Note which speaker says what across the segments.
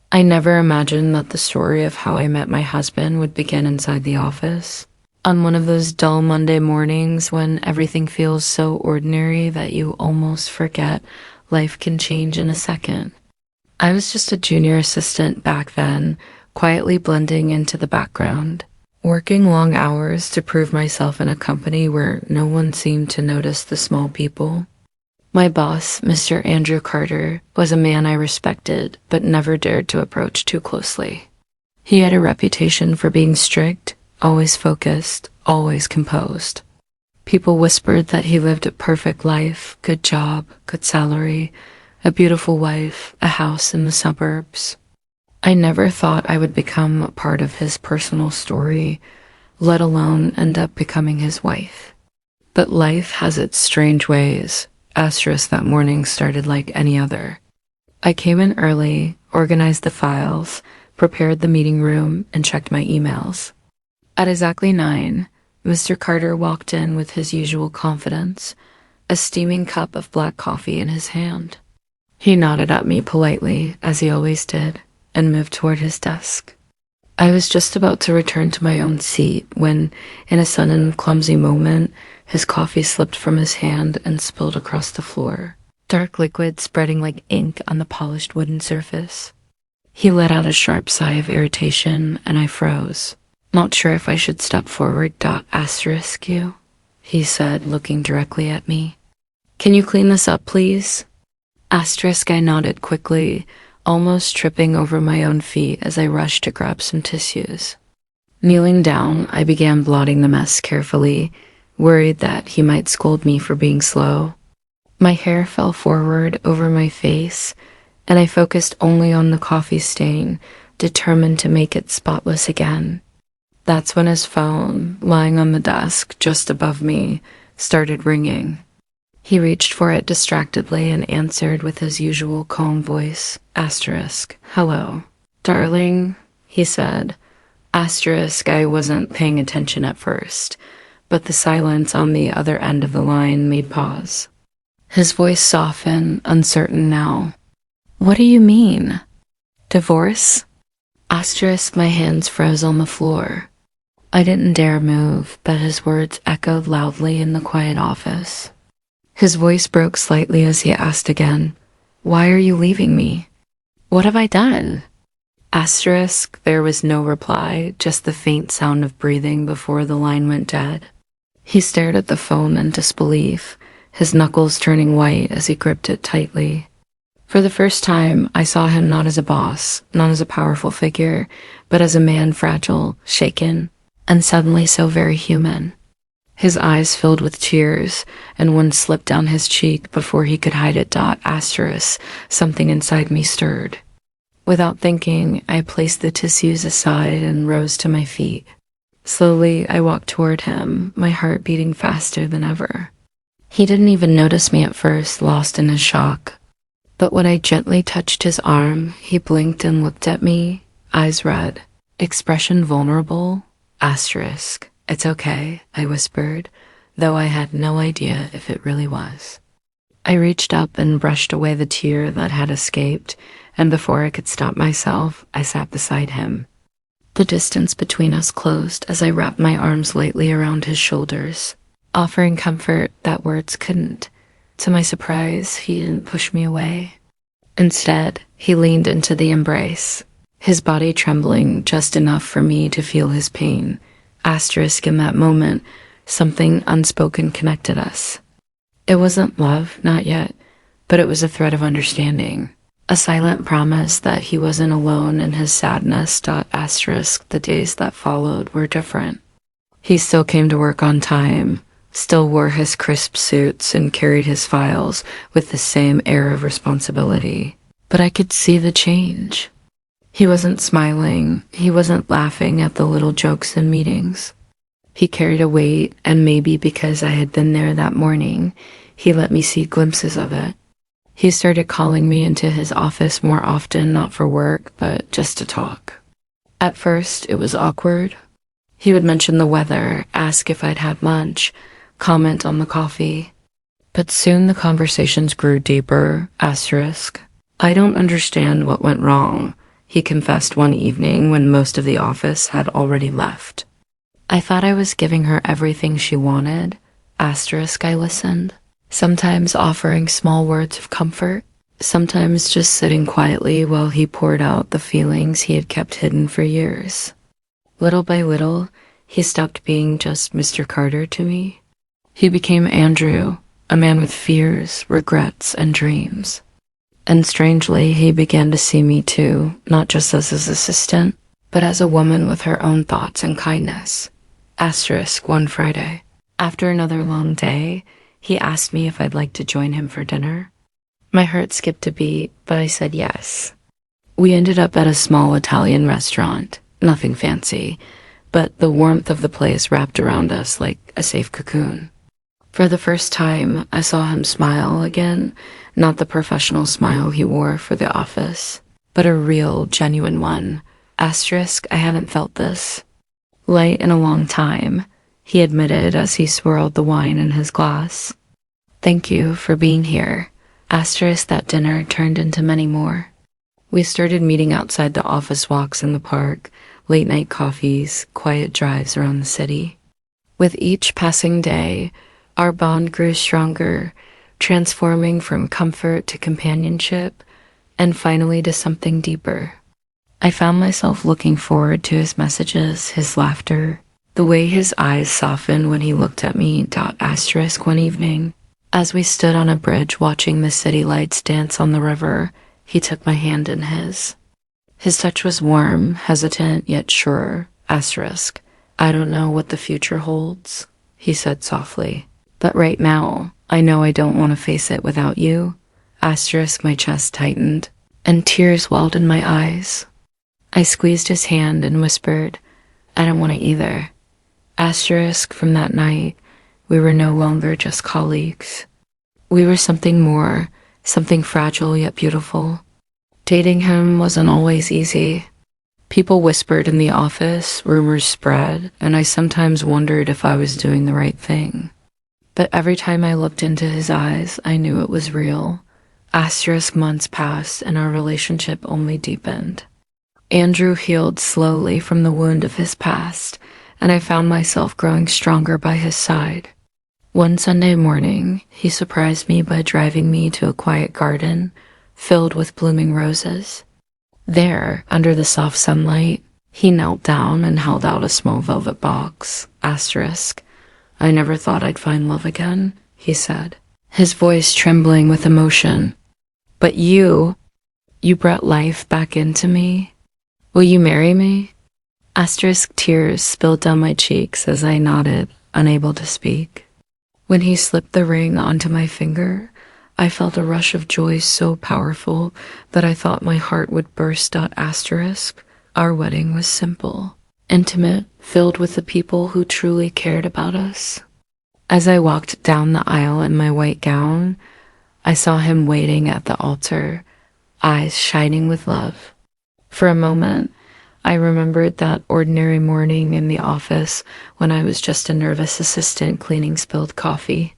Speaker 1: I never imagined that the story of how I met my husband would begin inside the office. On one of those dull Monday mornings when everything feels so ordinary that you almost forget life can change in a second. I was just a junior assistant back then, quietly blending into the background, working long hours to prove myself in a company where no one seemed to notice the small people. My boss, Mr. Andrew Carter, was a man I respected but never dared to approach too closely. He had a reputation for being strict, always focused, always composed. People whispered that he lived a perfect life, good job, good salary, a beautiful wife, a house in the suburbs. I never thought I would become a part of his personal story, let alone end up becoming his wife. But life has its strange ways. That morning started like any other. I came in early, organized the files, prepared the meeting room, and checked my emails. At exactly 9, Mr. Carter walked in with his usual confidence, a steaming cup of black coffee in his hand. He nodded at me politely, as he always did, and moved toward his desk. I was just about to return to my own seat when, in a sudden, clumsy moment, his coffee slipped from his hand and spilled across the floor, dark liquid spreading like ink on the polished wooden surface. He let out a sharp sigh of irritation, and I froze. Not sure if I should step forward. You, he said, looking directly at me. Can you clean this up, please? I nodded quickly, almost tripping over my own feet as I rushed to grab some tissues. Kneeling down, I began blotting the mess carefully, worried that he might scold me for being slow. My hair fell forward over my face, and I focused only on the coffee stain, determined to make it spotless again. That's when his phone, lying on the desk just above me, started ringing. He reached for it distractedly and answered with his usual calm voice. Hello. Darling, he said. I wasn't paying attention at first, but the silence on the other end of the line made pause. His voice softened, uncertain now. What do you mean? Divorce? My hands froze on the floor. I didn't dare move, but his words echoed loudly in the quiet office. His voice broke slightly as he asked again, Why are you leaving me? What have I done? There was no reply, just the faint sound of breathing before the line went dead. He stared at the phone in disbelief, his knuckles turning white as he gripped it tightly. For the first time, I saw him not as a boss, not as a powerful figure, but as a man fragile, shaken, and suddenly so very human. His eyes filled with tears, and one slipped down his cheek before he could hide it. Something inside me stirred. Without thinking, I placed the tissues aside and rose to my feet. Slowly, I walked toward him, my heart beating faster than ever. He didn't even notice me at first, lost in his shock. But when I gently touched his arm, he blinked and looked at me, eyes red, expression vulnerable. It's okay, I whispered, though I had no idea if it really was. I reached up and brushed away the tear that had escaped, and before I could stop myself, I sat beside him. The distance between us closed as I wrapped my arms lightly around his shoulders, offering comfort that words couldn't. To my surprise, he didn't push me away. Instead, he leaned into the embrace, his body trembling just enough for me to feel his pain. In that moment, something unspoken connected us. It wasn't love, not yet, but it was a thread of understanding. A silent promise that he wasn't alone in his sadness. The days that followed were different. He still came to work on time, still wore his crisp suits and carried his files with the same air of responsibility. But I could see the change. He wasn't smiling, he wasn't laughing at the little jokes in meetings. He carried a weight, and maybe because I had been there that morning, he let me see glimpses of it. He started calling me into his office more often, not for work, but just to talk. At first, it was awkward. He would mention the weather, ask if I'd had lunch, comment on the coffee. But soon the conversations grew deeper. I don't understand what went wrong, he confessed one evening when most of the office had already left. I thought I was giving her everything she wanted. Asterisk, I listened. Sometimes offering small words of comfort. Sometimes just sitting quietly while he poured out the feelings he had kept hidden for years. Little by little, he stopped being just Mr. Carter to me. He became Andrew, a man with fears, regrets, and dreams. And strangely, he began to see me too, not just as his assistant, but as a woman with her own thoughts and kindness. Asterisk, one Friday. After another long day, he asked me if I'd like to join him for dinner. My heart skipped a beat, but I said yes. We ended up at a small Italian restaurant, nothing fancy, but the warmth of the place wrapped around us like a safe cocoon. For the first time, I saw him smile again, not the professional smile he wore for the office, but a real, genuine one. Asterisk, I hadn't felt this light in a long time, he admitted as he swirled the wine in his glass. Thank you for being here. Asterisk, that dinner turned into many more. We started meeting outside the office walks in the park, late-night coffees, quiet drives around the city. With each passing day, our bond grew stronger, transforming from comfort to companionship, and finally to something deeper. I found myself looking forward to his messages, his laughter, the way his eyes softened when he looked at me. Asterisk, one evening, as we stood on a bridge watching the city lights dance on the river, he took my hand in his. His touch was warm, hesitant, yet sure. Asterisk, I don't know what the future holds, he said softly. But right now, I know I don't want to face it without you. Asterisk, my chest tightened, and tears welled in my eyes. I squeezed his hand and whispered, I don't want to either. Asterisk, from that night, we were no longer just colleagues. We were something more, something fragile yet beautiful. Dating him wasn't always easy. People whispered in the office, rumors spread, and I sometimes wondered if I was doing the right thing. But every time I looked into his eyes, I knew it was real. Asterisk, months passed, and our relationship only deepened. Andrew healed slowly from the wound of his past, and I found myself growing stronger by his side. One Sunday morning, he surprised me by driving me to a quiet garden filled with blooming roses. There, under the soft sunlight, he knelt down and held out a small velvet box. Asterisk, I never thought I'd find love again, he said, his voice trembling with emotion. But you brought life back into me. Will you marry me? Asterisk, tears spilled down my cheeks as I nodded, unable to speak. When he slipped the ring onto my finger, I felt a rush of joy so powerful that I thought my heart would burst. Asterisk, our wedding was simple, intimate, filled with the people who truly cared about us. As I walked down the aisle in my white gown, I saw him waiting at the altar, eyes shining with love. For a moment, I remembered that ordinary morning in the office when I was just a nervous assistant cleaning spilled coffee.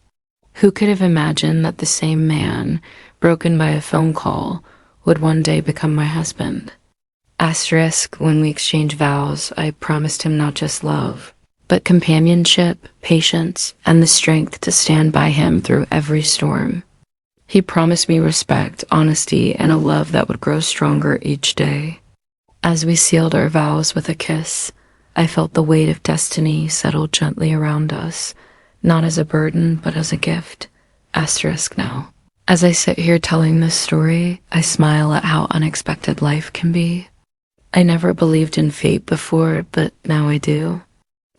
Speaker 1: Who could have imagined that the same man, broken by a phone call, would one day become my husband? Asterisk, when we exchanged vows, I promised him not just love, but companionship, patience, and the strength to stand by him through every storm. He promised me respect, honesty, and a love that would grow stronger each day. As we sealed our vows with a kiss, I felt the weight of destiny settle gently around us, not as a burden, but as a gift. Asterisk now. As I sit here telling this story, I smile at how unexpected life can be. I never believed in fate before, but now I do.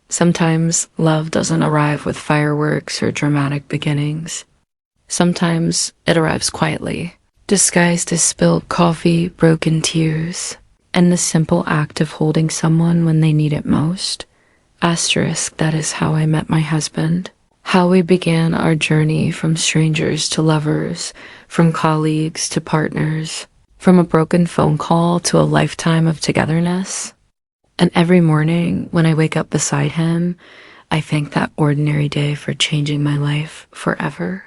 Speaker 1: Sometimes love doesn't arrive with fireworks or dramatic beginnings. Sometimes it arrives quietly, disguised as spilled coffee, broken tears, and the simple act of holding someone when they need it most. Asterisk, that is how I met my husband. How we began our journey from strangers to lovers, from colleagues to partners, from a broken phone call to a lifetime of togetherness. And every morning when I wake up beside him, I thank that ordinary day for changing my life forever.